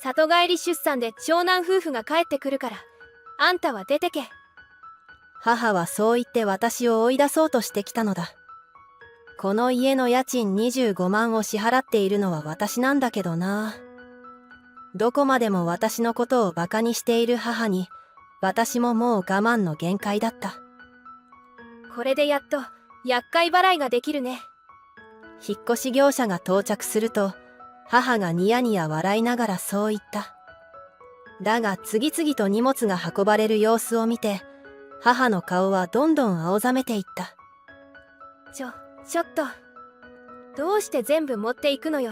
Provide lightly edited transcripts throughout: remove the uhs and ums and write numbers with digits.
里帰り出産で長男夫婦が帰ってくるから、あんたは出てけ。母はそう言って私を追い出そうとしてきたのだ。この家の家賃25万を支払っているのは私なんだけどな。どこまでも私のことをバカにしている母に、私ももう我慢の限界だった。これでやっと厄介払いができるね。引っ越し業者が到着すると、母がニヤニヤ笑いながらそう言った。だが次々と荷物が運ばれる様子を見て、母の顔はどんどん青ざめていった。ちょっと。どうして全部持っていくのよ。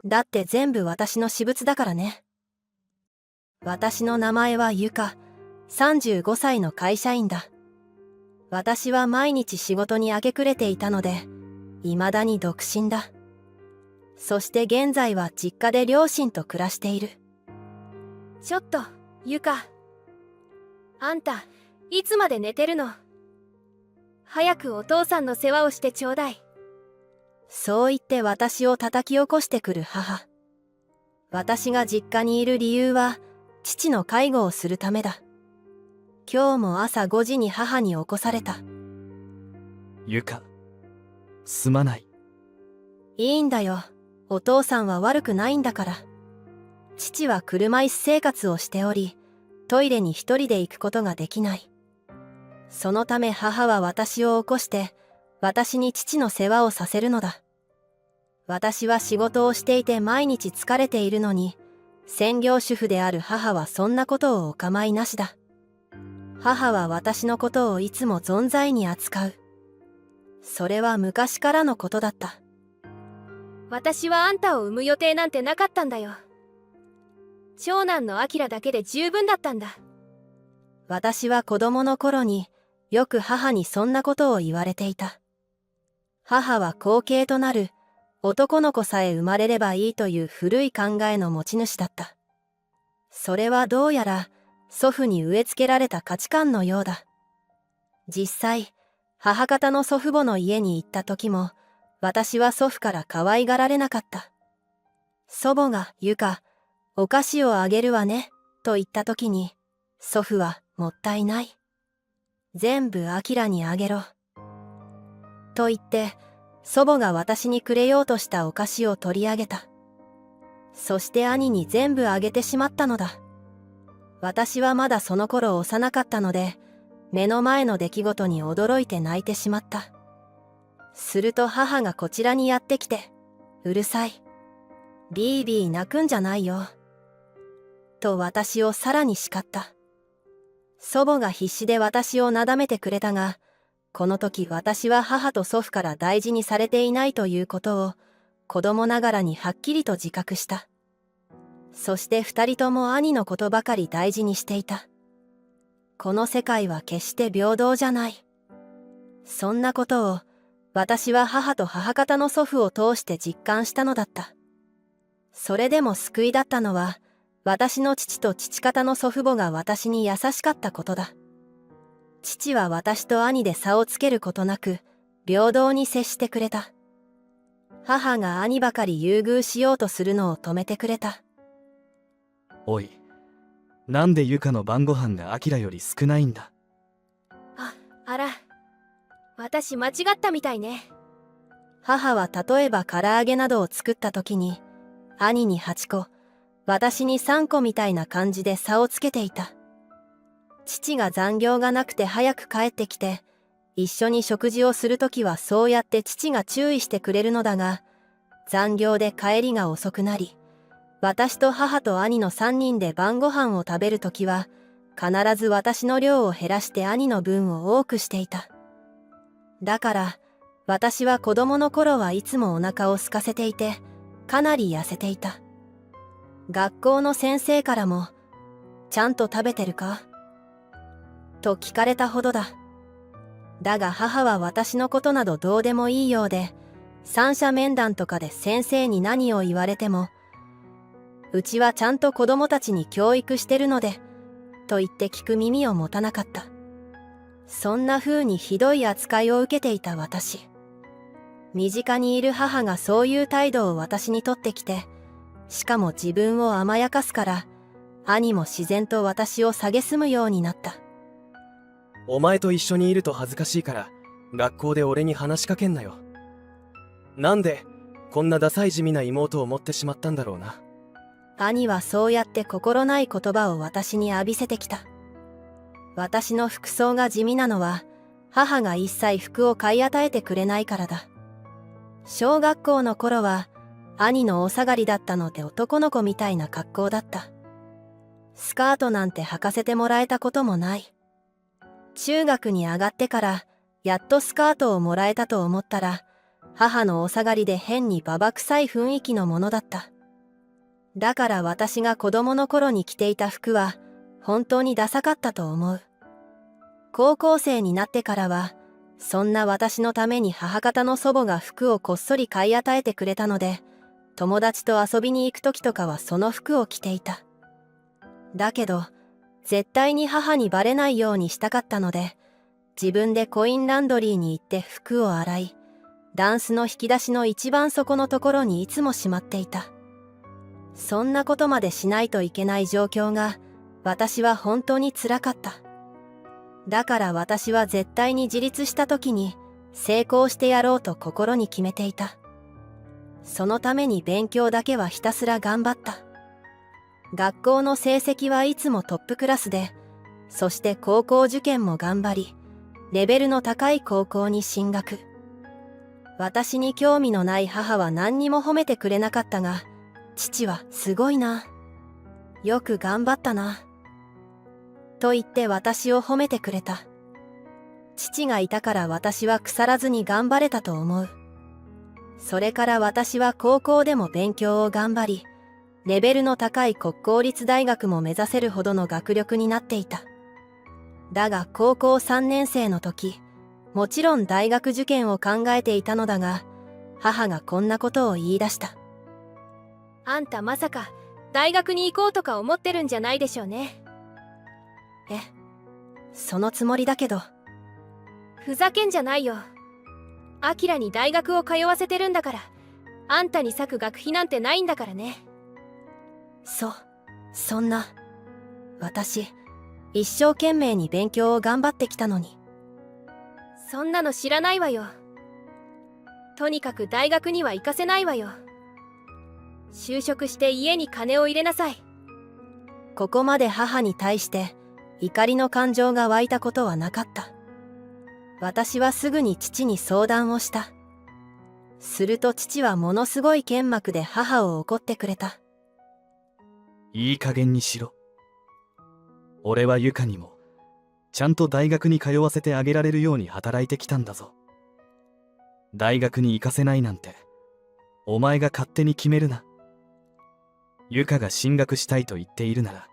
だって全部私の私物だからね。私の名前はゆか、35歳の会社員だ。私は毎日仕事に明け暮れていたので、未だに独身だ。そして現在は実家で両親と暮らしている。ちょっと、ゆか。あんた、いつまで寝てるの？早くお父さんの世話をしてちょうだい。そう言って私を叩き起こしてくる母。私が実家にいる理由は、父の介護をするためだ。今日も朝5時に母に起こされた。ゆか、すまない。いいんだよ。お父さんは悪くないんだから。父は車椅子生活をしており、トイレに一人で行くことができない。そのため母は私を起こして、私に父の世話をさせるのだ。私は仕事をしていて毎日疲れているのに、専業主婦である母はそんなことをお構いなしだ。母は私のことをいつも存在に扱う。それは昔からのことだった。私はあんたを産む予定なんてなかったんだよ。長男のアキラだけで十分だったんだ。私は子供の頃によく母にそんなことを言われていた。母は後継となる男の子さえ生まれればいいという古い考えの持ち主だった。それはどうやら祖父に植え付けられた価値観のようだ。実際、母方の祖父母の家に行った時も、私は祖父から可愛がられなかった。祖母がゆか、お菓子をあげるわね、と言った時に、祖父はもったいない。全部アキラにあげろ。と言って、祖母が私にくれようとしたお菓子を取り上げた。そして兄に全部あげてしまったのだ。私はまだその頃幼かったので、目の前の出来事に驚いて泣いてしまった。すると母がこちらにやってきて、うるさい。ビービー泣くんじゃないよ。と私をさらに叱った。祖母が必死で私をなだめてくれたが、この時私は母と祖父から大事にされていないということを子供ながらにはっきりと自覚した。そして二人とも兄のことばかり大事にしていた。この世界は決して平等じゃない。そんなことを私は母と母方の祖父を通して実感したのだった。それでも救いだったのは、私の父と父方の祖父母が私に優しかったことだ。父は私と兄で差をつけることなく、平等に接してくれた。母が兄ばかり優遇しようとするのを止めてくれた。おい、なんでゆかの晩ご飯がアキラより少ないんだ。あら。私間違ったみたいね。母は例えば唐揚げなどを作った時に、兄に8個、私に3個みたいな感じで差をつけていた。父が残業がなくて早く帰ってきて、一緒に食事をするときはそうやって父が注意してくれるのだが、残業で帰りが遅くなり、私と母と兄の3人で晩ご飯を食べるときは、必ず私の量を減らして兄の分を多くしていた。だから、私は子供の頃はいつもお腹を空かせていて、かなり痩せていた。学校の先生からも、ちゃんと食べてるか？と聞かれたほどだ。だが母は私のことなどどうでもいいようで、三者面談とかで先生に何を言われても、うちはちゃんと子供たちに教育してるので、と言って聞く耳を持たなかった。そんな風にひどい扱いを受けていた私。身近にいる母がそういう態度を私にとってきて、しかも自分を甘やかすから、兄も自然と私を蔑むようになった。お前と一緒にいると恥ずかしいから、学校で俺に話しかけんなよ。なんで、こんなダサい地味な妹を持ってしまったんだろうな。兄はそうやって心ない言葉を私に浴びせてきた。私の服装が地味なのは、母が一切服を買い与えてくれないからだ。小学校の頃は、兄のお下がりだったので男の子みたいな格好だった。スカートなんて履かせてもらえたこともない。中学に上がってから、やっとスカートをもらえたと思ったら、母のお下がりで変にババ臭い雰囲気のものだった。だから私が子供の頃に着ていた服は、本当にダサかったと思う。高校生になってからは、そんな私のために母方の祖母が服をこっそり買い与えてくれたので、友達と遊びに行く時とかはその服を着ていた。だけど、絶対に母にバレないようにしたかったので、自分でコインランドリーに行って服を洗い、ダンスの引き出しの一番底のところにいつもしまっていた。そんなことまでしないといけない状況が、私は本当に辛かった。だから私は絶対に自立した時に成功してやろうと心に決めていた。そのために勉強だけはひたすら頑張った。学校の成績はいつもトップクラスで、そして高校受験も頑張り、レベルの高い高校に進学。私に興味のない母は何にも褒めてくれなかったが、父はすごいな。よく頑張ったな。と言って私を褒めてくれた。父がいたから私は腐らずに頑張れたと思う。それから私は高校でも勉強を頑張り、レベルの高い国公立大学も目指せるほどの学力になっていた。だが高校3年生の時、もちろん大学受験を考えていたのだが、母がこんなことを言い出した。あんたまさか大学に行こうとか思ってるんじゃないでしょうね。そのつもりだけど。ふざけんじゃないよ。アキラに大学を通わせてるんだから、あんたに割く学費なんてないんだからね。そんな。私、一生懸命に勉強を頑張ってきたのに。そんなの知らないわよ。とにかく大学には行かせないわよ。就職して家に金を入れなさい。ここまで母に対して怒りの感情が湧いたことはなかった。私はすぐに父に相談をした。すると父はものすごい剣幕で母を怒ってくれた。いい加減にしろ。俺はゆかにもちゃんと大学に通わせてあげられるように働いてきたんだぞ。大学に行かせないなんてお前が勝手に決めるな。ゆかが進学したいと言っているなら、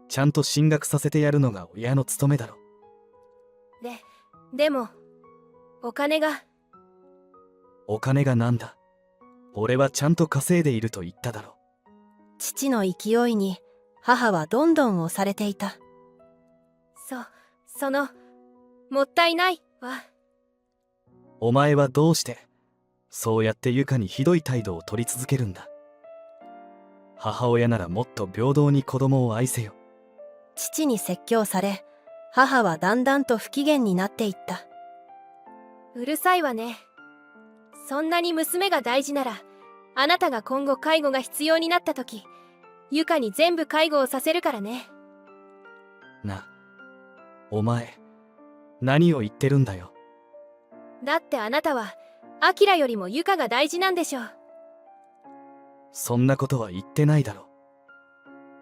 ちゃんと進学させてやるのが親の務めだろ。でも、お金がなんだ。俺はちゃんと稼いでいると言っただろ。父の勢いに母はどんどん押されていた。もったいないわ。お前はどうしてそうやってゆかにひどい態度を取り続けるんだ。母親ならもっと平等に子供を愛せよ。父に説教され、母はだんだんと不機嫌になっていった。うるさいわね。そんなに娘が大事なら、あなたが今後介護が必要になった時、ゆかに全部介護をさせるからね。お前、何を言ってるんだよ。だってあなたは、アキラよりもゆかが大事なんでしょ。そんなことは言ってないだろ。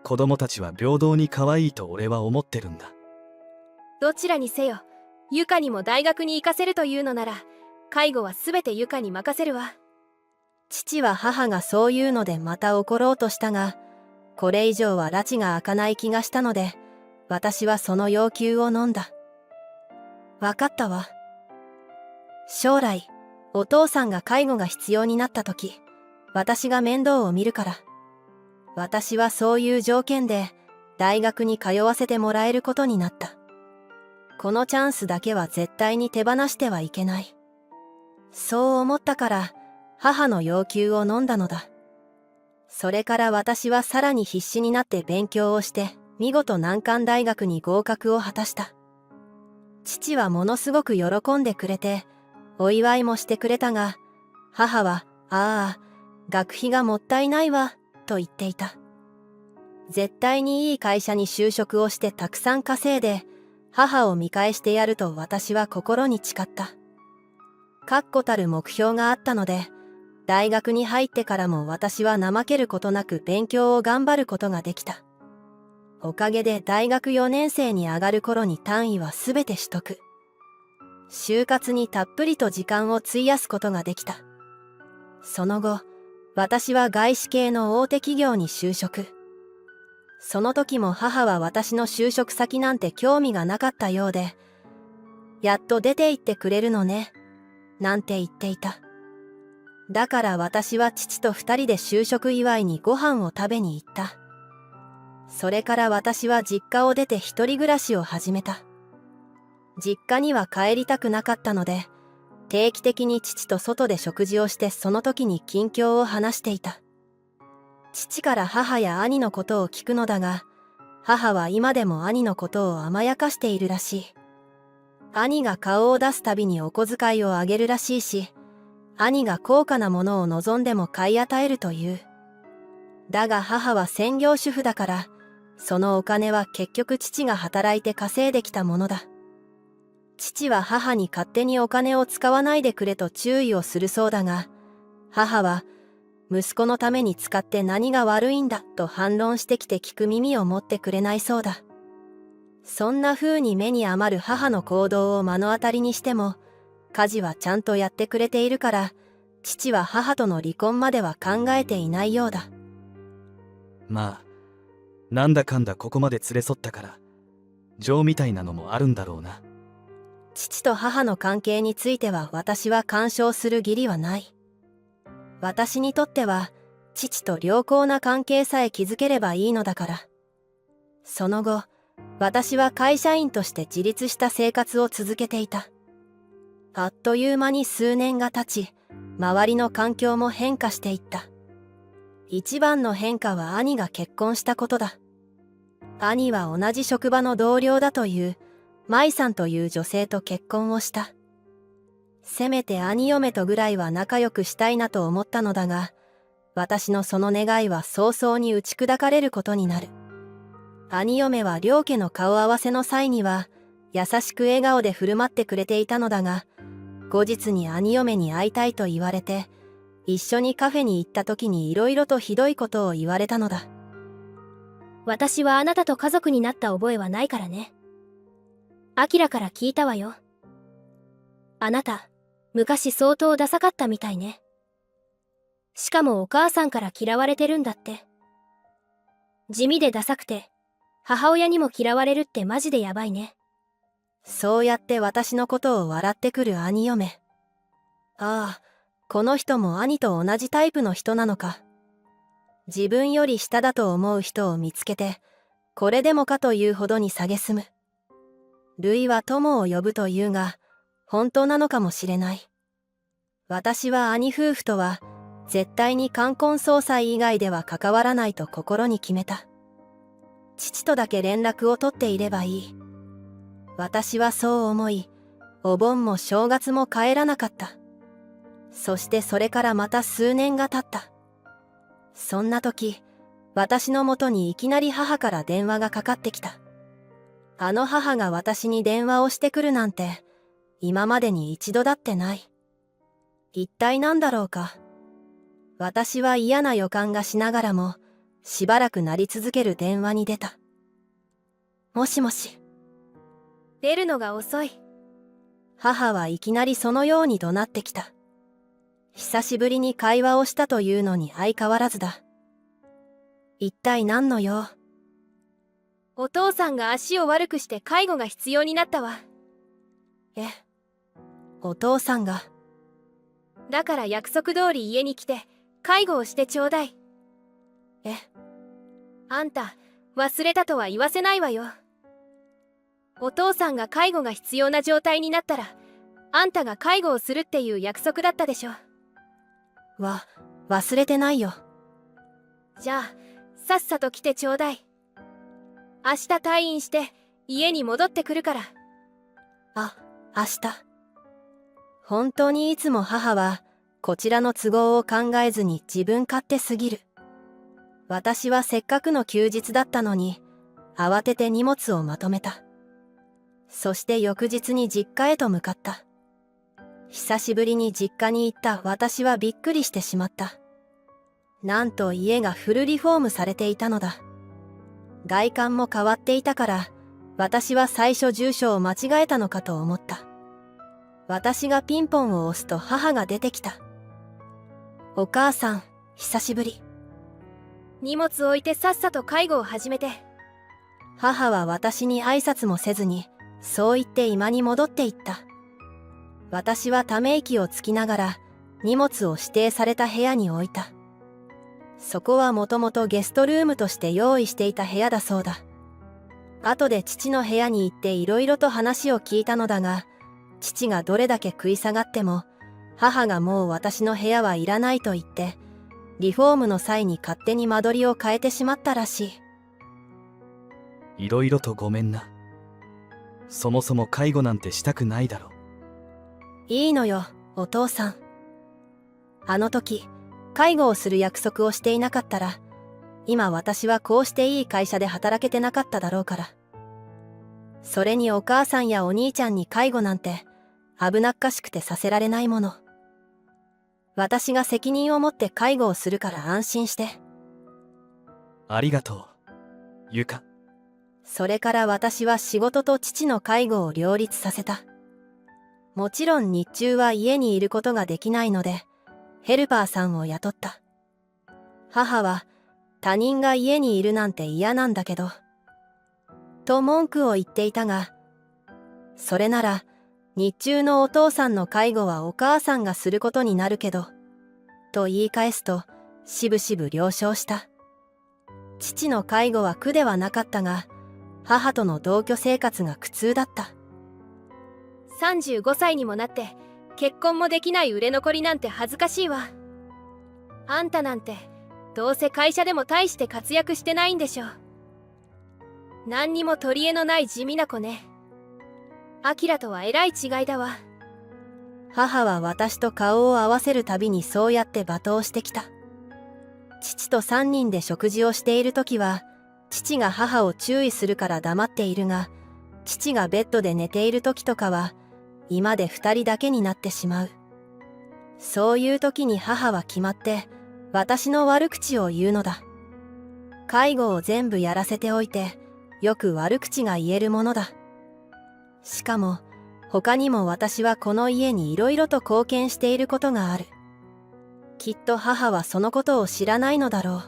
子供たちは平等に可愛いと俺は思ってるんだ。どちらにせよ、ゆかにも大学に行かせるというのなら、介護は全てゆかに任せるわ。父は母がそう言うのでまた怒ろうとしたが、これ以上は埒が明かない気がしたので、私はその要求を飲んだ。わかったわ。将来、お父さんが介護が必要になった時、私が面倒を見るから。私はそういう条件で大学に通わせてもらえることになった。このチャンスだけは絶対に手放してはいけない。そう思ったから母の要求を飲んだのだ。それから私はさらに必死になって勉強をして、見事難関大学に合格を果たした。父はものすごく喜んでくれて、お祝いもしてくれたが、母は、ああ、学費がもったいないわ、と言っていた。絶対にいい会社に就職をしてたくさん稼いで、母を見返してやると私は心に誓った。確固たる目標があったので、大学に入ってからも私は怠けることなく勉強を頑張ることができた。おかげで大学4年生に上がる頃に単位はすべて取得。就活にたっぷりと時間を費やすことができた。その後、私は外資系の大手企業に就職。その時も母は私の就職先なんて興味がなかったようで、やっと出て行ってくれるのね、なんて言っていた。だから私は父と2人で就職祝いにご飯を食べに行った。それから私は実家を出て一人暮らしを始めた。実家には帰りたくなかったので、定期的に父と外で食事をしてその時に近況を話していた。父から母や兄のことを聞くのだが、母は今でも兄のことを甘やかしているらしい。兄が顔を出すたびにお小遣いをあげるらしいし、兄が高価なものを望んでも買い与えるという。だが母は専業主婦だから、そのお金は結局父が働いて稼いできたものだ。父は母に勝手にお金を使わないでくれと注意をするそうだが、母は息子のために使って何が悪いんだと反論してきて聞く耳を持ってくれないそうだ。そんな風に目に余る母の行動を目の当たりにしても、家事はちゃんとやってくれているから、父は母との離婚までは考えていないようだ。まあ、なんだかんだここまで連れ添ったから、情みたいなのもあるんだろうな。父と母の関係については私は干渉する義理はない。私にとっては、父と良好な関係さえ築ければいいのだから。その後、私は会社員として自立した生活を続けていた。あっという間に数年が経ち、周りの環境も変化していった。一番の変化は兄が結婚したことだ。兄は同じ職場の同僚だという舞さんという女性と結婚をした。せめて兄嫁とぐらいは仲良くしたいなと思ったのだが、私のその願いは早々に打ち砕かれることになる。兄嫁は両家の顔合わせの際には優しく笑顔で振る舞ってくれていたのだが、後日に兄嫁に会いたいと言われて、一緒にカフェに行った時にいろいろとひどいことを言われたのだ。私はあなたと家族になった覚えはないからね。アキラから聞いたわよ。あなた、昔相当ダサかったみたいね。しかもお母さんから嫌われてるんだって。地味でダサくて、母親にも嫌われるってマジでやばいね。そうやって私のことを笑ってくる兄嫁。ああ、この人も兄と同じタイプの人なのか。自分より下だと思う人を見つけて、これでもかというほどに蔑む。類は友を呼ぶというが、本当なのかもしれない。私は兄夫婦とは、絶対に冠婚葬祭以外では関わらないと心に決めた。父とだけ連絡を取っていればいい。私はそう思い、お盆も正月も帰らなかった。そしてそれからまた数年が経った。そんな時、私のもとにいきなり母から電話がかかってきた。あの母が私に電話をしてくるなんて、今までに一度だってない。一体何だろうか。私は嫌な予感がしながらも、しばらく鳴り続ける電話に出た。もしもし。出るのが遅い。母はいきなりそのように怒鳴ってきた。久しぶりに会話をしたというのに相変わらずだ。一体何の用？お父さんが足を悪くして介護が必要になったわ。え、お父さんが。だから約束通り家に来て介護をしてちょうだい。え、あんた忘れたとは言わせないわよ。お父さんが介護が必要な状態になったらあんたが介護をするっていう約束だったでしょ。忘れてないよ。じゃあさっさと来てちょうだい。明日退院して家に戻ってくるから。明日。本当にいつも母はこちらの都合を考えずに自分勝手すぎる。私はせっかくの休日だったのに慌てて荷物をまとめた。そして翌日に実家へと向かった。久しぶりに実家に行った私はびっくりしてしまった。なんと家がフルリフォームされていたのだ。外観も変わっていたから私は最初住所を間違えたのかと思った。私がピンポンを押すと母が出てきた。お母さん、久しぶり。荷物置いてさっさと介護を始めて。母は私に挨拶もせずにそう言って居間に戻っていった。私はため息をつきながら荷物を指定された部屋に置いた。そこはもともとゲストルームとして用意していた部屋だそうだ。後で父の部屋に行っていろいろと話を聞いたのだが、父がどれだけ食い下がっても母がもう私の部屋はいらないと言ってリフォームの際に勝手に間取りを変えてしまったらしい。いろいろとごめんな。そもそも介護なんてしたくないだろ。いいのよ、お父さん。あの時介護をする約束をしていなかったら今私はこうしていい会社で働けてなかっただろうから。それにお母さんやお兄ちゃんに介護なんて危なっかしくてさせられないもの。私が責任を持って介護をするから安心して。ありがとう、ゆか。それから私は仕事と父の介護を両立させた。もちろん日中は家にいることができないのでヘルパーさんを雇った。母は他人が家にいるなんて嫌なんだけどと文句を言っていたが、それなら日中のお父さんの介護はお母さんがすることになるけどと言い返すとしぶしぶ了承した。父の介護は苦ではなかったが母との同居生活が苦痛だった。35歳にもなって結婚もできない売れ残りなんて恥ずかしいわ。あんたなんてどうせ会社でも大して活躍してないんでしょ。何にも取り柄のない地味な子ね。アキラとはえらい違いだわ。母は私と顔を合わせるたびにそうやって罵倒してきた。父と3人で食事をしている時は父が母を注意するから黙っているが、父がベッドで寝ている時とかは居間で2人だけになってしまう。そういう時に母は決まって私の悪口を言うのだ。介護を全部やらせておいてよく悪口が言えるものだ。しかも他にも私はこの家にいろいろと貢献していることがある。きっと母はそのことを知らないのだろ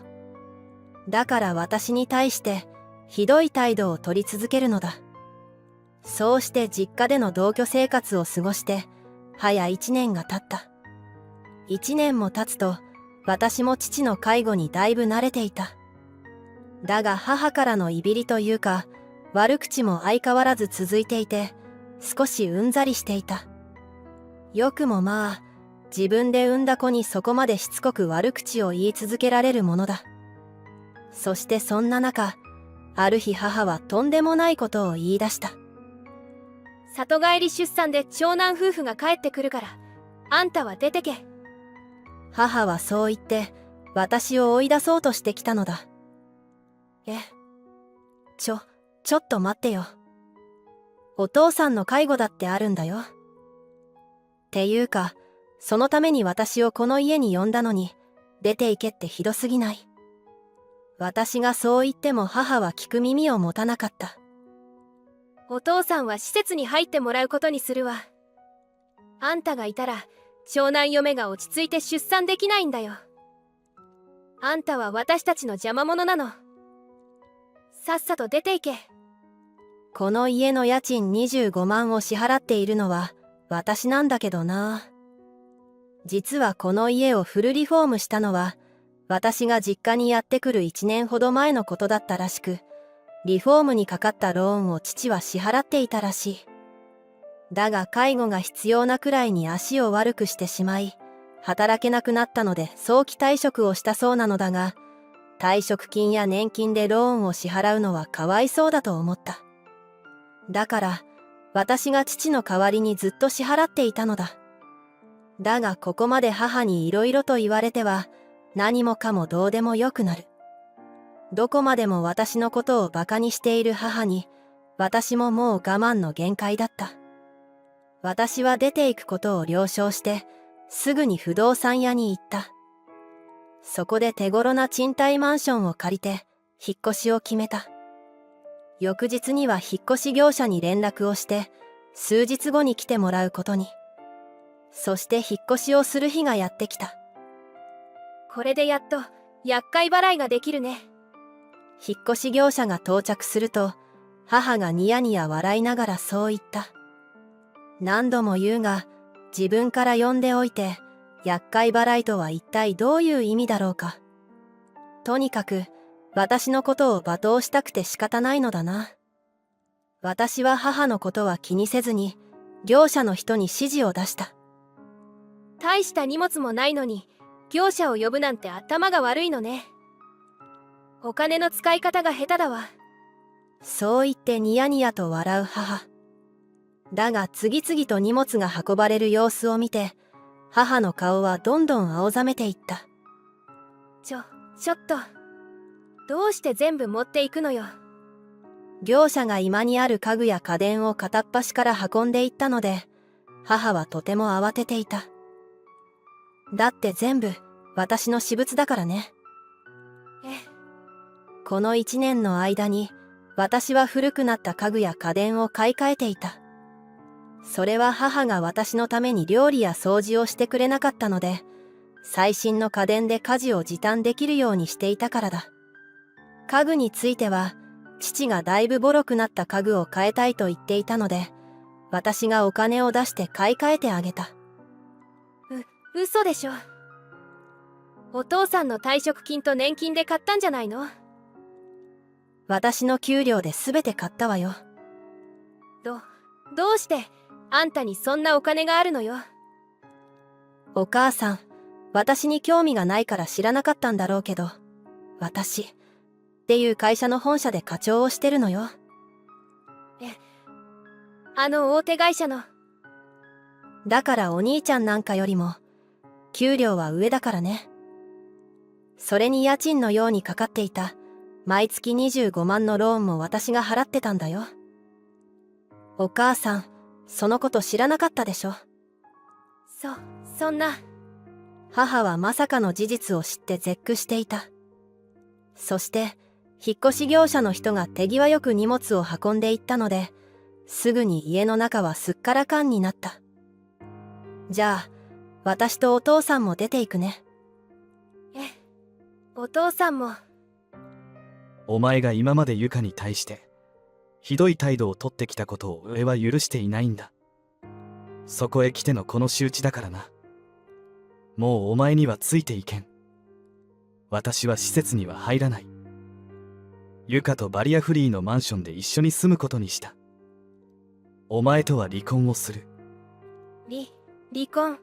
う。だから私に対してひどい態度を取り続けるのだ。そうして実家での同居生活を過ごして早1年が経った。1年も経つと私も父の介護にだいぶ慣れていた。だが母からのいびりというか悪口も相変わらず続いていて少しうんざりしていた。よくもまあ自分で産んだ子にそこまでしつこく悪口を言い続けられるものだ。そしてそんな中ある日母はとんでもないことを言い出した。里帰り出産で長男夫婦が帰ってくるからあんたは出てけ。母はそう言って私を追い出そうとしてきたのだ。ちょっと待ってよ。お父さんの介護だってあるんだよ。っていうかそのために私をこの家に呼んだのに出て行けってひどすぎない？私がそう言っても母は聞く耳を持たなかった。お父さんは施設に入ってもらうことにするわ。あんたがいたら長男嫁が落ち着いて出産できないんだよ。あんたは私たちの邪魔者なの。さっさと出て行け。この家の家賃25万を支払っているのは私なんだけどな。実はこの家をフルリフォームしたのは私が実家にやってくる1年ほど前のことだったらしく、リフォームにかかったローンを父は支払っていたらしい。だが介護が必要なくらいに足を悪くしてしまい働けなくなったので早期退職をしたそうなのだが、退職金や年金でローンを支払うのはかわいそうだと思った。だから私が父の代わりにずっと支払っていたのだ。だがここまで母にいろいろと言われては何もかもどうでもよくなる。どこまでも私のことをバカにしている母に私ももう我慢の限界だった。私は出ていくことを了承してすぐに不動産屋に行った。そこで手頃な賃貸マンションを借りて引っ越しを決めた。翌日には引っ越し業者に連絡をして数日後に来てもらうことに。そして引っ越しをする日がやってきた。これでやっと厄介払いができるね。引っ越し業者が到着すると母がニヤニヤ笑いながらそう言った。何度も言うが自分から呼んでおいて厄介払いとは一体どういう意味だろうか。とにかく私のことを罵倒したくて仕方ないのだな。私は母のことは気にせずに業者の人に指示を出した。大した荷物もないのに業者を呼ぶなんて頭が悪いのね。お金の使い方が下手だわ。そう言ってニヤニヤと笑う母。だが次々と荷物が運ばれる様子を見て母の顔はどんどん青ざめていった。ちょっと。どうして全部持っていくのよ。業者が居間にある家具や家電を片っ端から運んでいったので母はとても慌てていた。だって全部私の私物だからね。この1年の間に私は古くなった家具や家電を買い替えていた。それは母が私のために料理や掃除をしてくれなかったので最新の家電で家事を時短できるようにしていたからだ。家具については父がだいぶボロくなった家具を変えたいと言っていたので私がお金を出して買い替えてあげた。嘘でしょ。お父さんの退職金と年金で買ったんじゃないの？私の給料で全て買ったわよ。どうしてあんたにそんなお金があるのよ。お母さん、私に興味がないから知らなかったんだろうけど、私っていう会社の本社で課長をしてるのよ。あの大手会社の。だからお兄ちゃんなんかよりも給料は上だからね。それに家賃のようにかかっていた毎月25万のローンも私が払ってたんだよ。お母さん、そのこと知らなかったでしょ。そんな。母はまさかの事実を知って絶句していた。そして引っ越し業者の人が手際よく荷物を運んでいったので、すぐに家の中はすっからかんになった。じゃあ、私とお父さんも出ていくね。お父さんも。お前が今までユカに対してひどい態度をとってきたことを俺は許していないんだ。そこへ来てのこの仕打ちだからな。もうお前にはついていけん。私は施設には入らない。ユカとバリアフリーのマンションで一緒に住むことにした。お前とは離婚をする。離婚？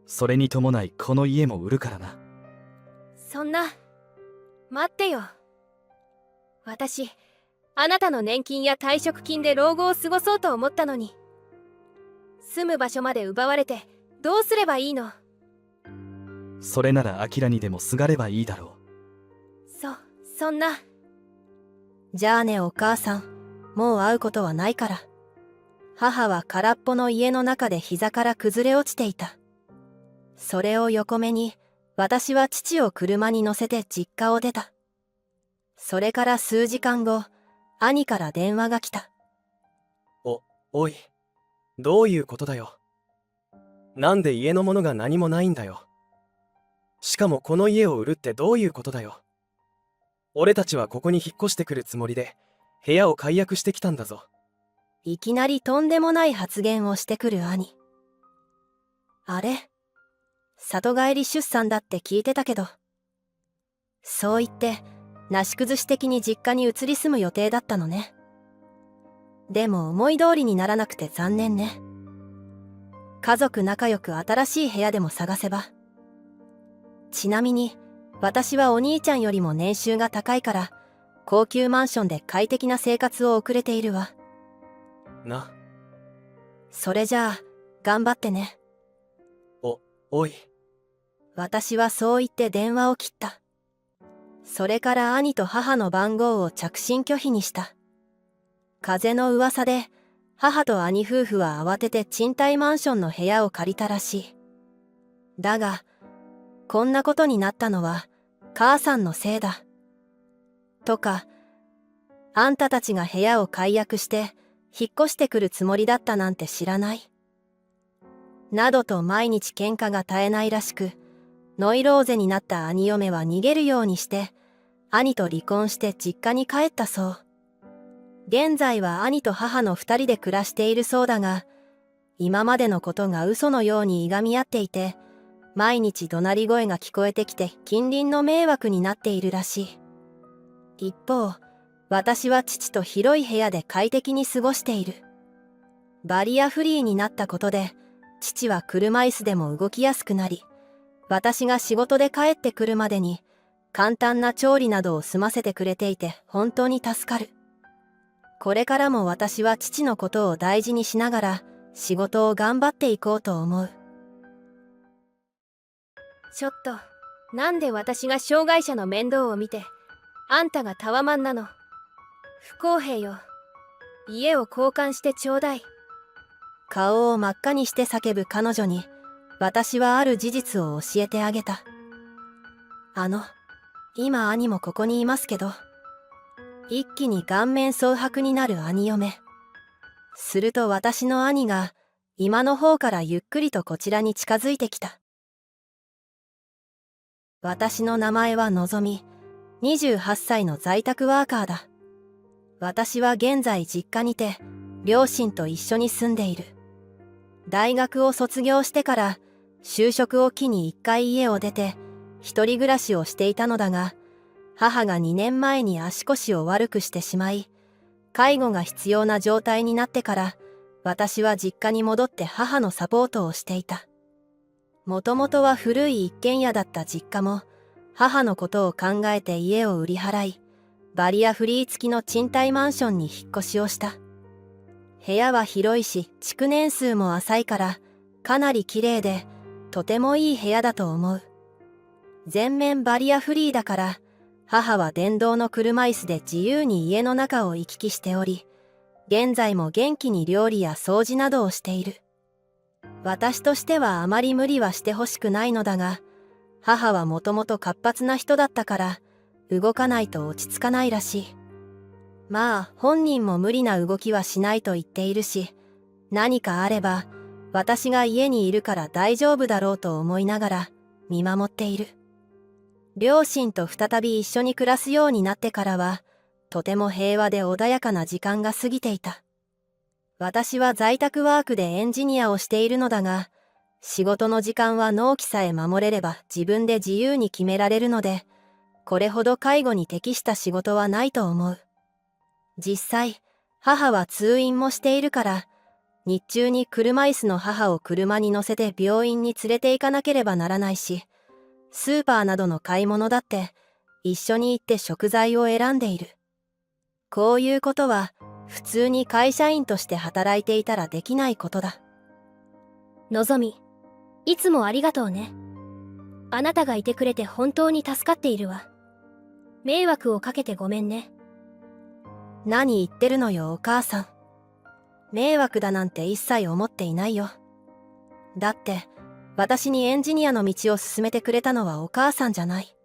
それに伴いこの家も売るからな。そんな。待ってよ。私あなたの年金や退職金で老後を過ごそうと思ったのに、住む場所まで奪われてどうすればいいの？それならアキラにでもすがればいいだろう。そんな。じゃあねお母さん、もう会うことはないから。母は空っぽの家の中で膝から崩れ落ちていた。それを横目に私は父を車に乗せて実家を出た。それから数時間後、兄から電話が来た。おい、どういうことだよ。なんで家のものが何もないんだよ。しかもこの家を売るってどういうことだよ。俺たちはここに引っ越してくるつもりで部屋を解約してきたんだぞ。いきなりとんでもない発言をしてくる兄。あれ？里帰り出産だって聞いてたけど。そう言ってなし崩し的に実家に移り住む予定だったのね。でも思い通りにならなくて残念ね。家族仲良く新しい部屋でも探せば。ちなみに私はお兄ちゃんよりも年収が高いから、高級マンションで快適な生活を送れているわ。な。それじゃあ、頑張ってね。おい。私はそう言って電話を切った。それから兄と母の番号を着信拒否にした。風の噂で、母と兄夫婦は慌てて賃貸マンションの部屋を借りたらしい。だが、こんなことになったのは、母さんのせいだ。とか、あんたたちが部屋を解約して、引っ越してくるつもりだったなんて知らない。などと毎日喧嘩が絶えないらしく、ノイローゼになった兄嫁は逃げるようにして、兄と離婚して実家に帰ったそう。現在は兄と母の二人で暮らしているそうだが、今までのことが嘘のようにいがみ合っていて、毎日怒鳴り声が聞こえてきて近隣の迷惑になっているらしい。一方、私は父と広い部屋で快適に過ごしている。バリアフリーになったことで、父は車椅子でも動きやすくなり、私が仕事で帰ってくるまでに簡単な調理などを済ませてくれていて本当に助かる。これからも私は父のことを大事にしながら仕事を頑張っていこうと思う。ちょっと、なんで私が障害者の面倒を見て、あんたがタワマンなの。不公平よ。家を交換してちょうだい。顔を真っ赤にして叫ぶ彼女に、私はある事実を教えてあげた。今兄もここにいますけど、一気に顔面蒼白になる兄嫁。すると私の兄が、今の方からゆっくりとこちらに近づいてきた。私の名前はのぞみ、28歳の在宅ワーカーだ。私は現在実家にて、両親と一緒に住んでいる。大学を卒業してから、就職を機に一回家を出て、一人暮らしをしていたのだが、母が2年前に足腰を悪くしてしまい、介護が必要な状態になってから、私は実家に戻って母のサポートをしていた。もともとは古い一軒家だった実家も、母のことを考えて家を売り払い、バリアフリー付きの賃貸マンションに引っ越しをした。部屋は広いし、築年数も浅いから、かなり綺麗で、とてもいい部屋だと思う。全面バリアフリーだから、母は電動の車椅子で自由に家の中を行き来しており、現在も元気に料理や掃除などをしている。私としてはあまり無理はしてほしくないのだが、母はもともと活発な人だったから、動かないと落ち着かないらしい。まあ、本人も無理な動きはしないと言っているし、何かあれば、私が家にいるから大丈夫だろうと思いながら見守っている。両親と再び一緒に暮らすようになってからは、とても平和で穏やかな時間が過ぎていた。私は在宅ワークでエンジニアをしているのだが、仕事の時間は納期さえ守れれば自分で自由に決められるので、これほど介護に適した仕事はないと思う。実際、母は通院もしているから、日中に車椅子の母を車に乗せて病院に連れて行かなければならないし、スーパーなどの買い物だって一緒に行って食材を選んでいる。こういうことは普通に会社員として働いていたらできないことだ。のぞみ、いつもありがとうね。あなたがいてくれて本当に助かっているわ。迷惑をかけてごめんね。何言ってるのよお母さん。迷惑だなんて一切思っていないよ。だって、私にエンジニアの道を進めてくれたのはお母さんじゃない。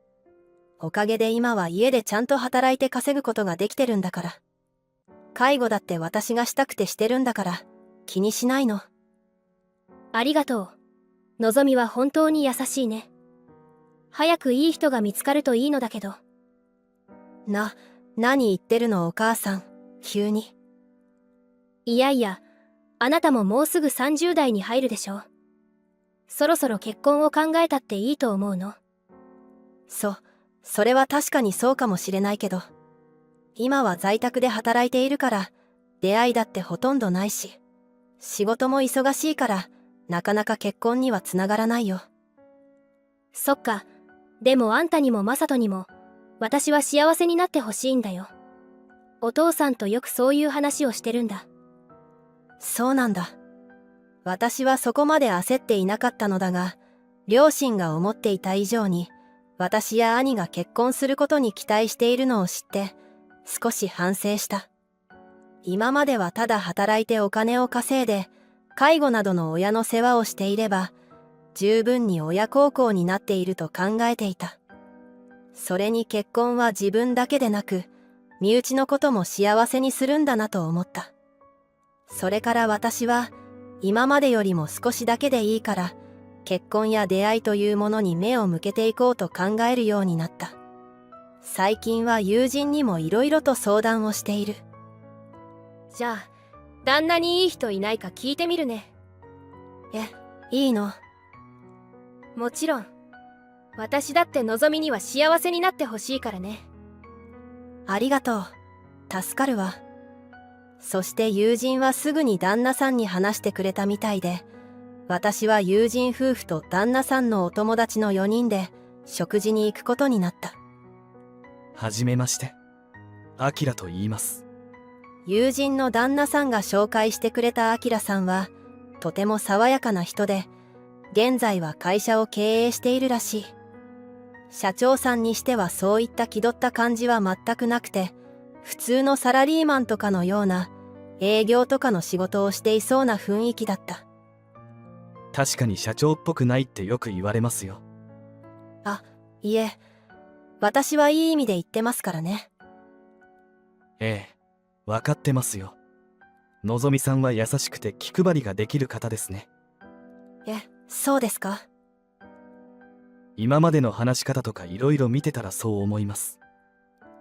おかげで今は家でちゃんと働いて稼ぐことができてるんだから。介護だって私がしたくてしてるんだから、気にしないの。ありがとう。のぞみは本当に優しいね。早くいい人が見つかるといいのだけど。何言ってるのお母さん、急に。いやいや、あなたももうすぐ30代に入るでしょ。そろそろ結婚を考えたっていいと思うの。それは確かにそうかもしれないけど、今は在宅で働いているから、出会いだってほとんどないし、仕事も忙しいから、なかなか結婚にはつながらないよ。そっか、でもあんたにもマサトにも、私は幸せになってほしいんだよ。お父さんとよくそういう話をしてるんだ。そうなんだ。私はそこまで焦っていなかったのだが、両親が思っていた以上に、私や兄が結婚することに期待しているのを知って、少し反省した。今まではただ働いてお金を稼いで、介護などの親の世話をしていれば、十分に親孝行になっていると考えていた。それに結婚は自分だけでなく、身内のことも幸せにするんだなと思った。それから私は、今までよりも少しだけでいいから、結婚や出会いというものに目を向けていこうと考えるようになった。最近は友人にもいろいろと相談をしている。じゃあ、旦那にいい人いないか聞いてみるね。いいの？もちろん。私だってのぞみには幸せになってほしいからね。ありがとう。助かるわ。そして友人はすぐに旦那さんに話してくれたみたいで、私は友人夫婦と旦那さんのお友達の4人で食事に行くことになった。はじめまして。アキラと言います。友人の旦那さんが紹介してくれたアキラさんは、とても爽やかな人で、現在は会社を経営しているらしい。社長さんにしてはそういった気取った感じは全くなくて、普通のサラリーマンとかのような営業とかの仕事をしていそうな雰囲気だった。確かに社長っぽくないってよく言われますよ。いえ、私はいい意味で言ってますからね。ええ、わかってますよ。のぞみさんは優しくて気配りができる方ですね。そうですか。今までの話し方とかいろいろ見てたらそう思います。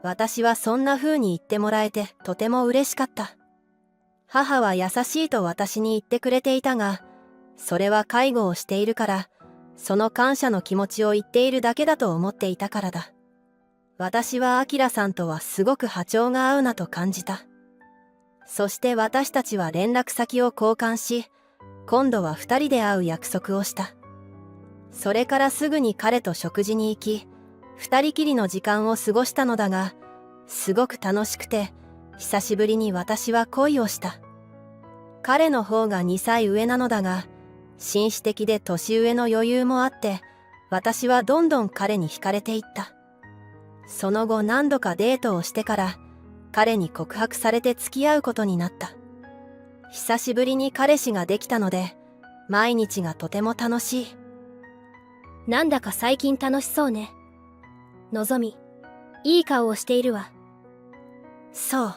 私はそんな風に言ってもらえてとても嬉しかった。母は優しいと私に言ってくれていたが、それは介護をしているから、その感謝の気持ちを言っているだけだと思っていたからだ。私はアキラさんとはすごく波長が合うなと感じた。そして私たちは連絡先を交換し、今度は2人で会う約束をした。それからすぐに彼と食事に行き、2人きりの時間を過ごしたのだが、すごく楽しくて、久しぶりに私は恋をした。彼の方が2歳上なのだが、紳士的で年上の余裕もあって、私はどんどん彼に惹かれていった。その後何度かデートをしてから、彼に告白されて付き合うことになった。久しぶりに彼氏ができたので、毎日がとても楽しい。なんだか最近楽しそうね。のぞみ、いい顔をしているわ。そう。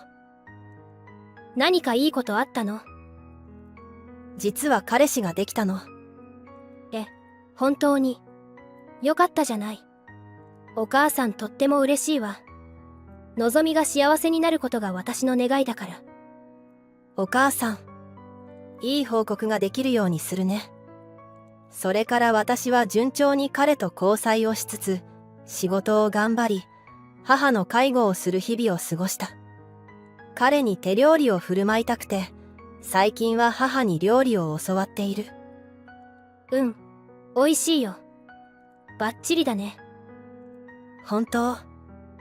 何かいいことあったの？実は彼氏ができたの。本当に。よかったじゃない。お母さんとっても嬉しいわ。のぞみが幸せになることが私の願いだから。お母さん、いい報告ができるようにするね。それから私は順調に彼と交際をしつつ、仕事を頑張り、母の介護をする日々を過ごした。彼に手料理を振る舞いたくて、最近は母に料理を教わっている。うん、美味しいよ。バッチリだね。本当、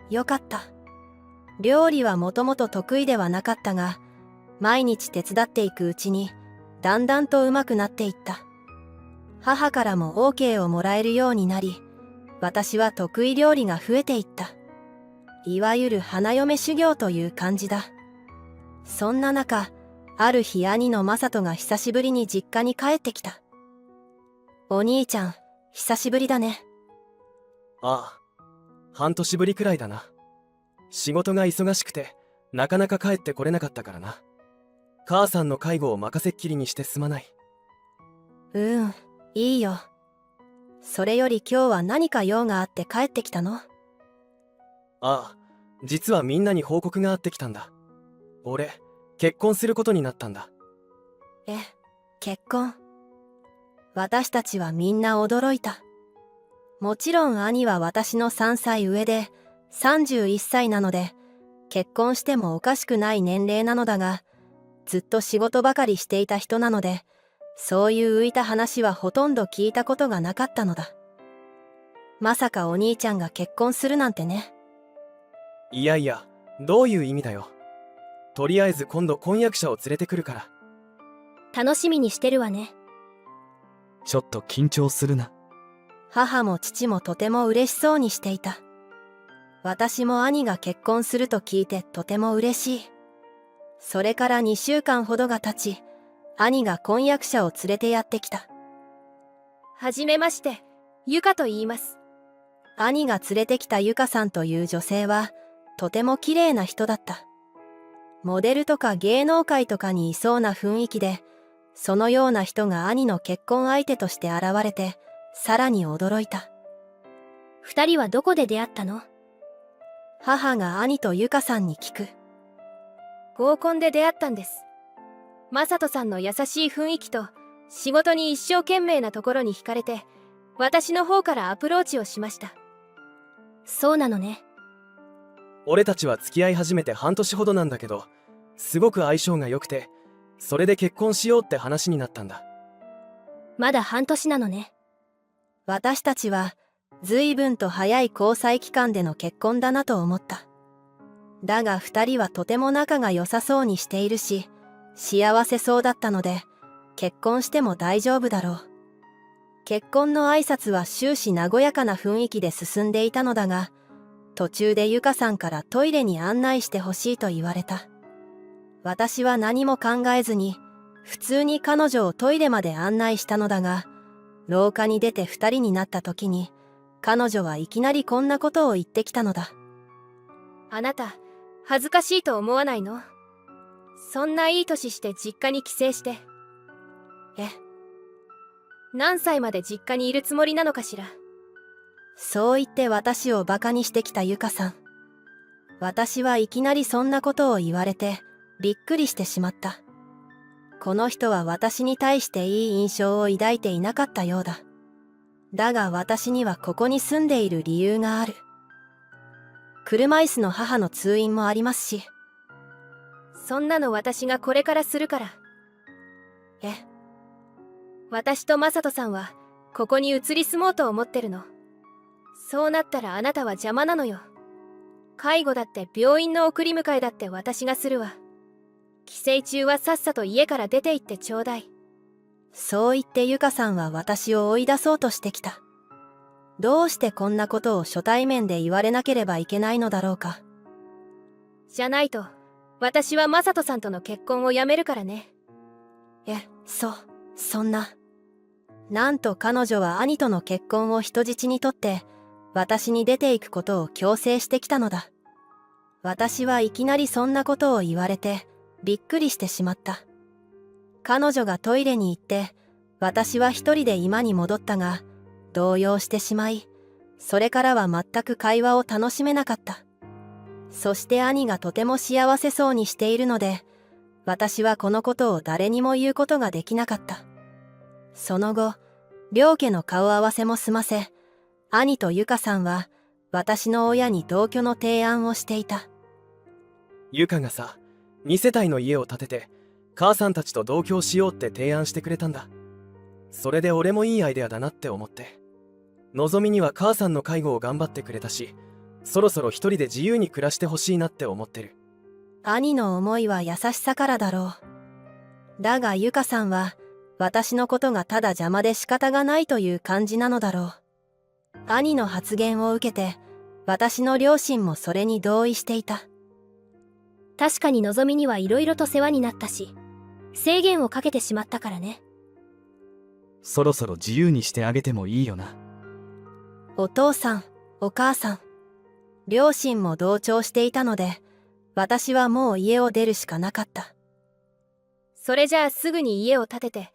よかった。料理はもともと得意ではなかったが、毎日手伝っていくうちに、だんだんと上手くなっていった。母からも OK をもらえるようになり、私は得意料理が増えていった。いわゆる花嫁修行という感じだ。そんな中、ある日兄のマサトが久しぶりに実家に帰ってきた。お兄ちゃん、久しぶりだね。ああ、半年ぶりくらいだな。仕事が忙しくて、なかなか帰ってこれなかったからな。母さんの介護を任せっきりにしてすまない。いいよ。それより今日は何か用があって帰ってきたの？ああ、実はみんなに報告があってきたんだ。俺、結婚することになったんだ。結婚。私たちはみんな驚いた。もちろん兄は私の3歳上で、31歳なので、結婚してもおかしくない年齢なのだが、ずっと仕事ばかりしていた人なので、そういう浮いた話はほとんど聞いたことがなかったのだ。まさかお兄ちゃんが結婚するなんてね。いやいや、どういう意味だよ。とりあえず今度婚約者を連れてくるから。楽しみにしてるわね。ちょっと緊張するな。母も父もとても嬉しそうにしていた。私も兄が結婚すると聞いてとても嬉しい。それから2週間ほどが経ち、兄が婚約者を連れてやってきた。はじめまして、ゆかと言います。兄が連れてきたゆかさんという女性はとても綺麗な人だった。モデルとか芸能界とかにいそうな雰囲気で、そのような人が兄の結婚相手として現れて、さらに驚いた。二人はどこで出会ったの？母が兄とゆかさんに聞く。合コンで出会ったんです。マサトさんの優しい雰囲気と仕事に一生懸命なところに惹かれて、私の方からアプローチをしました。そうなのね。俺たちは付き合い始めて半年ほどなんだけど、すごく相性が良くて、それで結婚しようって話になったんだ。まだ半年なのね。私たちは随分と早い交際期間での結婚だなと思った。だが二人はとても仲が良さそうにしているし、幸せそうだったので、結婚しても大丈夫だろう。結婚の挨拶は終始和やかな雰囲気で進んでいたのだが、途中でゆかさんからトイレに案内してほしいと言われた。私は何も考えずに、普通に彼女をトイレまで案内したのだが、廊下に出て二人になった時に、彼女はいきなりこんなことを言ってきたのだ。あなた、恥ずかしいと思わないの？そんないい年して実家に帰省して。何歳まで実家にいるつもりなのかしら。そう言って私をバカにしてきたゆかさん。私はいきなりそんなことを言われて、びっくりしてしまった。この人は私に対していい印象を抱いていなかったようだ。だが私にはここに住んでいる理由がある。車椅子の母の通院もありますし。そんなの私がこれからするから。私とマサトさんはここに移り住もうと思ってるの。そうなったらあなたは邪魔なのよ。介護だって病院の送り迎えだって私がするわ。帰省中はさっさと家から出て行ってちょうだい。そう言ってゆかさんは私を追い出そうとしてきた。どうしてこんなことを初対面で言われなければいけないのだろうか。じゃないと、私はマサトさんとの結婚をやめるからね。そんな。なんと彼女は兄との結婚を人質にとって、私に出ていくことを強制してきたのだ。私はいきなりそんなことを言われて、びっくりしてしまった。彼女がトイレに行って、私は一人で居間に戻ったが、動揺してしまい、それからは全く会話を楽しめなかった。そして兄がとても幸せそうにしているので、私はこのことを誰にも言うことができなかった。その後、両家の顔合わせも済ませ、兄とゆかさんは私の親に同居の提案をしていた。ゆかがさ、2世帯の家を建てて、母さんたちと同居しようって提案してくれたんだ。それで俺もいいアイデアだなって思って。のぞみには母さんの介護を頑張ってくれたし、そろそろ一人で自由に暮らしてほしいなって思ってる。兄の思いは優しさからだろう。だがゆかさんは私のことがただ邪魔で仕方がないという感じなのだろう。兄の発言を受けて私の両親もそれに同意していた。確かにのぞみにはいろいろと世話になったし、制限をかけてしまったからね。そろそろ自由にしてあげてもいいよな。お父さん、お母さん、両親も同調していたので、私はもう家を出るしかなかった。それじゃあすぐに家を建てて、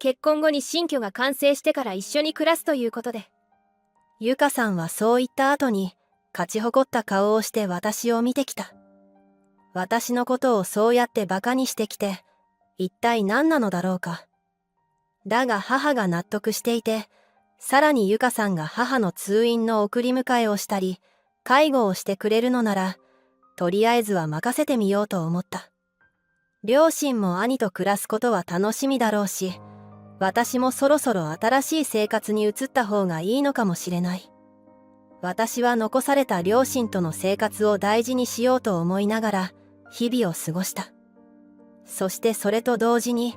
結婚後に新居が完成してから一緒に暮らすということで。ゆかさんはそう言った後に、勝ち誇った顔をして私を見てきた。私のことをそうやってバカにしてきて、一体何なのだろうか。だが母が納得していて、さらにゆかさんが母の通院の送り迎えをしたり、介護をしてくれるのなら、とりあえずは任せてみようと思った。両親も兄と暮らすことは楽しみだろうし、私もそろそろ新しい生活に移った方がいいのかもしれない。私は残された両親との生活を大事にしようと思いながら日々を過ごした。そしてそれと同時に、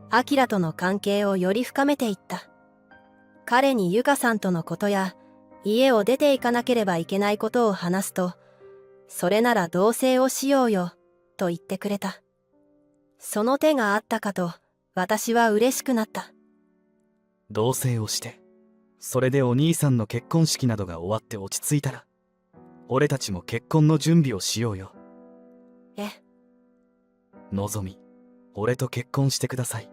アキラとの関係をより深めていった。彼にユカさんとのことや、家を出ていかなければいけないことを話すと、それなら同棲をしようよ、と言ってくれた。その手があったかと、私は嬉しくなった。同棲をして、それでお兄さんの結婚式などが終わって落ち着いたら、俺たちも結婚の準備をしようよ。え、のぞみ、俺と結婚してください。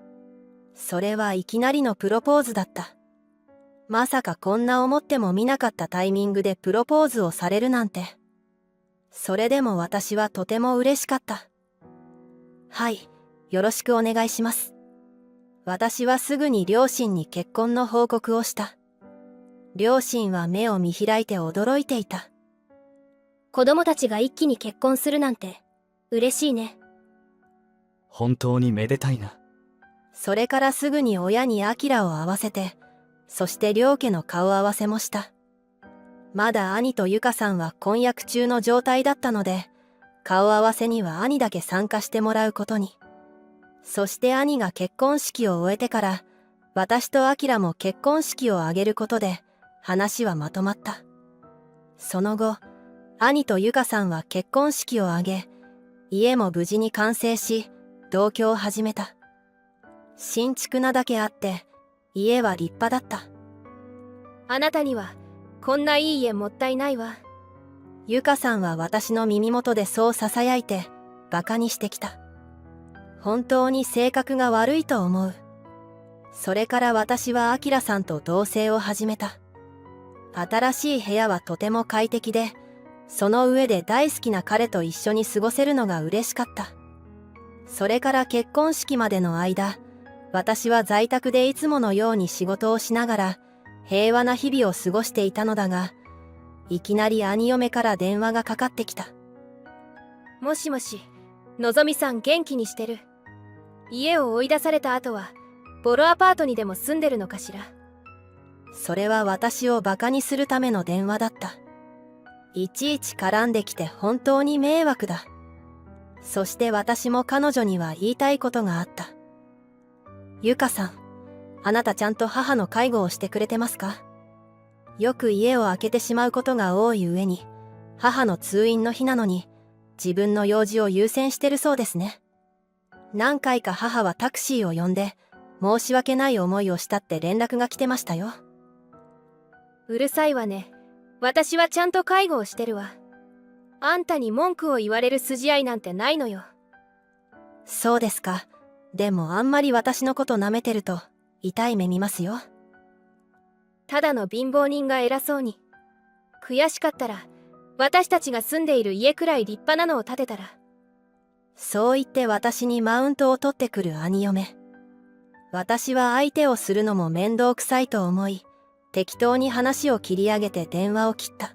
それはいきなりのプロポーズだった。まさかこんな思ってもみなかったタイミングでプロポーズをされるなんて。それでも私はとても嬉しかった。はい、よろしくお願いします。私はすぐに両親に結婚の報告をした。両親は目を見開いて驚いていた。子供たちが一気に結婚するなんて嬉しいね。本当にめでたいな。それからすぐに親にアキラを会わせて、そして両家の顔合わせもした。まだ兄とユカさんは婚約中の状態だったので、顔合わせには兄だけ参加してもらうことに。そして兄が結婚式を終えてから、私とアキラも結婚式を挙げることで、話はまとまった。その後、兄とユカさんは結婚式を挙げ、家も無事に完成し、同居を始めた。新築なだけあって、家は立派だった。あなたにはこんないい家もったいないわ。ユカさんは私の耳元でそう囁いて、バカにしてきた。本当に性格が悪いと思う。それから私はアキラさんと同棲を始めた。新しい部屋はとても快適で、その上で大好きな彼と一緒に過ごせるのが嬉しかった。それから結婚式までの間、私は在宅でいつものように仕事をしながら平和な日々を過ごしていたのだが、いきなり兄嫁から電話がかかってきた。もしもし、のぞみさん元気にしてる？家を追い出された後はボロアパートにでも住んでるのかしら？それは私をバカにするための電話だった。いちいち絡んできて本当に迷惑だ。そして私も彼女には言いたいことがあった。ユカさん、あなたちゃんと母の介護をしてくれてますか？よく家を空けてしまうことが多い上に、母の通院の日なのに、自分の用事を優先してるそうですね。何回か母はタクシーを呼んで、申し訳ない思いをしたって連絡が来てましたよ。うるさいわね。私はちゃんと介護をしてるわ。あんたに文句を言われる筋合いなんてないのよ。そうですか。でもあんまり私のこと舐めてると痛い目見ますよ。ただの貧乏人が偉そうに。悔しかったら私たちが住んでいる家くらい立派なのを建てたら。そう言って私にマウントを取ってくる兄嫁。私は相手をするのも面倒くさいと思い、適当に話を切り上げて電話を切った。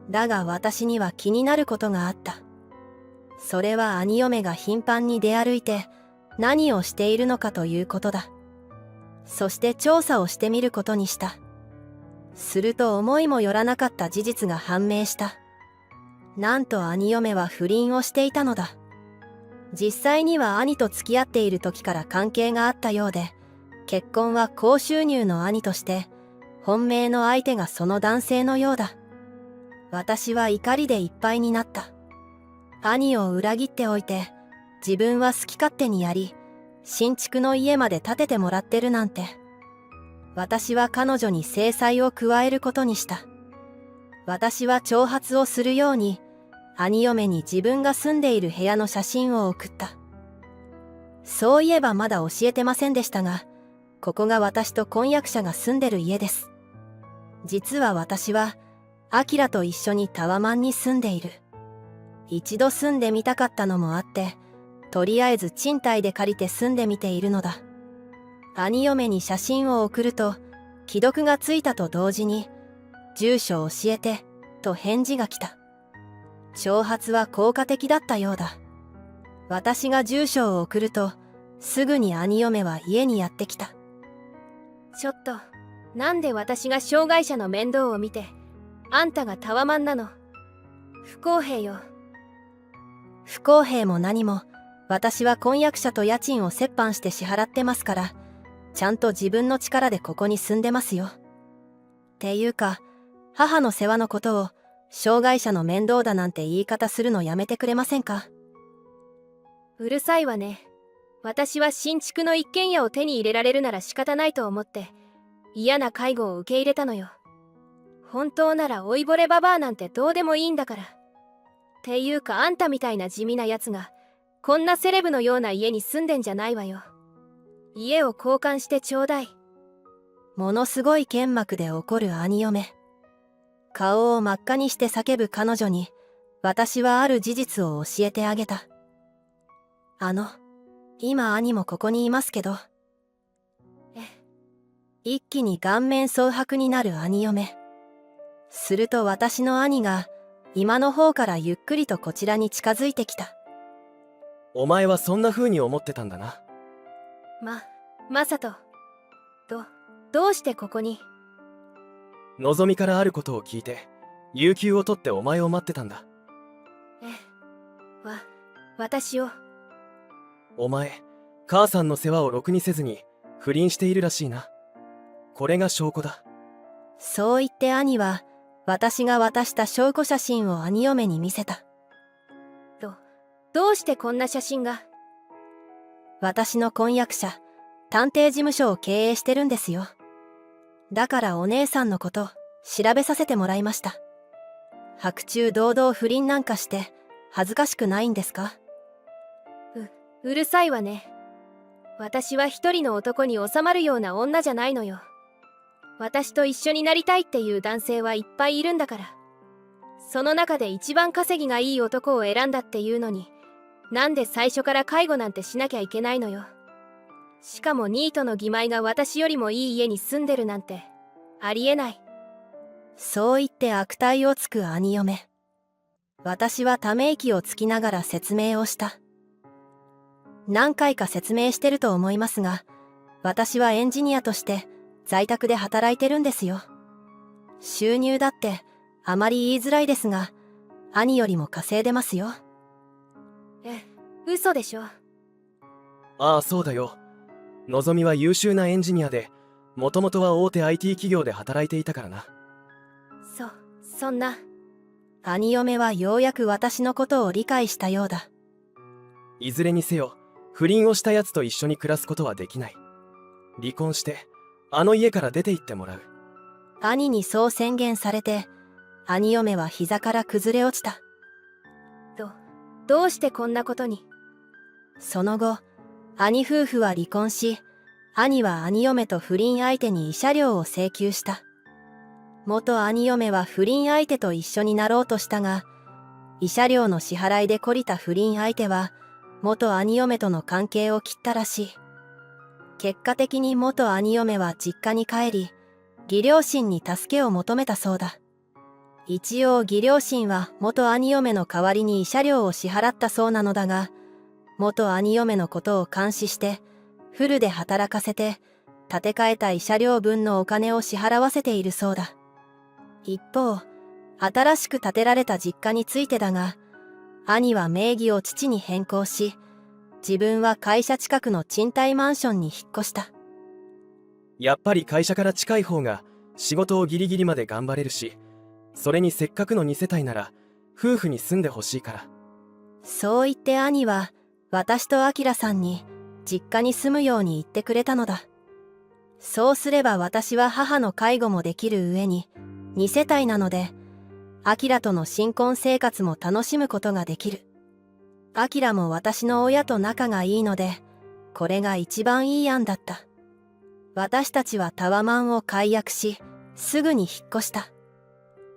だが私には気になることがあった。それは兄嫁が頻繁に出歩いて何をしているのかということだ。そして調査をしてみることにした。すると思いもよらなかった事実が判明した。なんと兄嫁は不倫をしていたのだ。実際には兄と付き合っている時から関係があったようで、結婚は高収入の兄として、本命の相手がその男性のようだ。私は怒りでいっぱいになった。兄を裏切っておいて、自分は好き勝手にやり、新築の家まで建ててもらってるなんて。私は彼女に制裁を加えることにした。私は挑発をするように、兄嫁に自分が住んでいる部屋の写真を送った。そういえばまだ教えてませんでしたが、ここが私と婚約者が住んでる家です。実は私は、アキラと一緒にタワマンに住んでいる。一度住んでみたかったのもあって、とりあえず賃貸で借りて住んでみているのだ。兄嫁に写真を送ると、既読がついたと同時に、住所を教えて、と返事が来た。挑発は効果的だったようだ。私が住所を送ると、すぐに兄嫁は家にやってきた。ちょっと、なんで私が障害者の面倒を見て、あんたがタワマンなの。不公平よ。不公平も何も、私は婚約者と家賃を折半して支払ってますから、ちゃんと自分の力でここに住んでますよ。っていうか、母の世話のことを、障害者の面倒だなんて言い方するのやめてくれませんか？うるさいわね。私は新築の一軒家を手に入れられるなら仕方ないと思って嫌な介護を受け入れたのよ。本当なら老いぼれババアなんてどうでもいいんだから。っていうかあんたみたいな地味なやつがこんなセレブのような家に住んでんじゃないわよ。家を交換してちょうだい。ものすごい剣幕で怒る兄嫁。顔を真っ赤にして叫ぶ彼女に、私はある事実を教えてあげた。今兄もここにいますけど。一気に顔面蒼白になる兄嫁。すると私の兄が、今の方からゆっくりとこちらに近づいてきた。お前はそんな風に思ってたんだな。マサト。どうしてここに？のぞみからあることを聞いて、有給を取ってお前を待ってたんだ。私を。お前、母さんの世話をろくにせずに不倫しているらしいな。これが証拠だ。そう言って兄は、私が渡した証拠写真を兄嫁に見せた。どうしてこんな写真が？私の婚約者、探偵事務所を経営してるんですよ。だからお姉さんのこと調べさせてもらいました。白昼堂々不倫なんかして恥ずかしくないんですか？うるさいわね。私は一人の男に収まるような女じゃないのよ。私と一緒になりたいっていう男性はいっぱいいるんだから。その中で一番稼ぎがいい男を選んだっていうのに、なんで最初から介護なんてしなきゃいけないのよ。しかもニートの義妹が私よりもいい家に住んでるなんてありえない。そう言って悪態をつく兄嫁。私はため息をつきながら説明をした。何回か説明してると思いますが、私はエンジニアとして在宅で働いてるんですよ。収入だってあまり言いづらいですが、兄よりも稼いでますよ。嘘でしょ。ああ、そうだよ。のぞみは優秀なエンジニアで、もともとは大手 IT 企業で働いていたからな。そんな。兄嫁はようやく私のことを理解したようだ。いずれにせよ、不倫をしたやつと一緒に暮らすことはできない。離婚して、あの家から出て行ってもらう。兄にそう宣言されて、兄嫁は膝から崩れ落ちた。どうしてこんなことに？その後、兄夫婦は離婚し、兄は兄嫁と不倫相手に慰謝料を請求した。元兄嫁は不倫相手と一緒になろうとしたが、慰謝料の支払いで懲りた不倫相手は、元兄嫁との関係を切ったらしい。結果的に元兄嫁は実家に帰り、義両親に助けを求めたそうだ。一応義両親は元兄嫁の代わりに慰謝料を支払ったそうなのだが、元兄嫁のことを監視して、フルで働かせて、建て替えた慰謝料分のお金を支払わせているそうだ。一方、新しく建てられた実家についてだが、兄は名義を父に変更し、自分は会社近くの賃貸マンションに引っ越した。やっぱり会社から近い方が仕事をギリギリまで頑張れるし、それにせっかくの2世帯なら夫婦に住んでほしいから。そう言って兄は私と明さんに実家に住むように言ってくれたのだ。そうすれば私は母の介護もできる上に2世帯なので、明との新婚生活も楽しむことができる。明も私の親と仲がいいので、これが一番いい案だった。私たちはタワマンを解約し、すぐに引っ越した。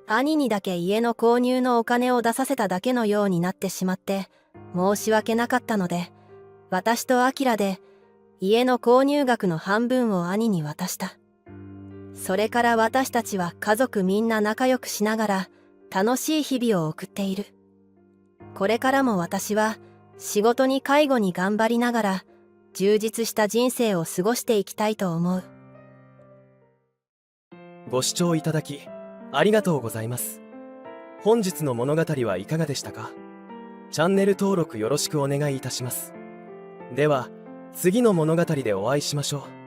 兄にだけ家の購入のお金を出させただけのようになってしまって申し訳なかったので、私と明で家の購入額の半分を兄に渡した。それから私たちは家族みんな仲良くしながら楽しい日々を送っている。これからも私は仕事に介護に頑張りながら充実した人生を過ごしていきたいと思う。ご視聴いただきありがとうございます。本日の物語はいかがでしたか？チャンネル登録よろしくお願いいたします。では、次の物語でお会いしましょう。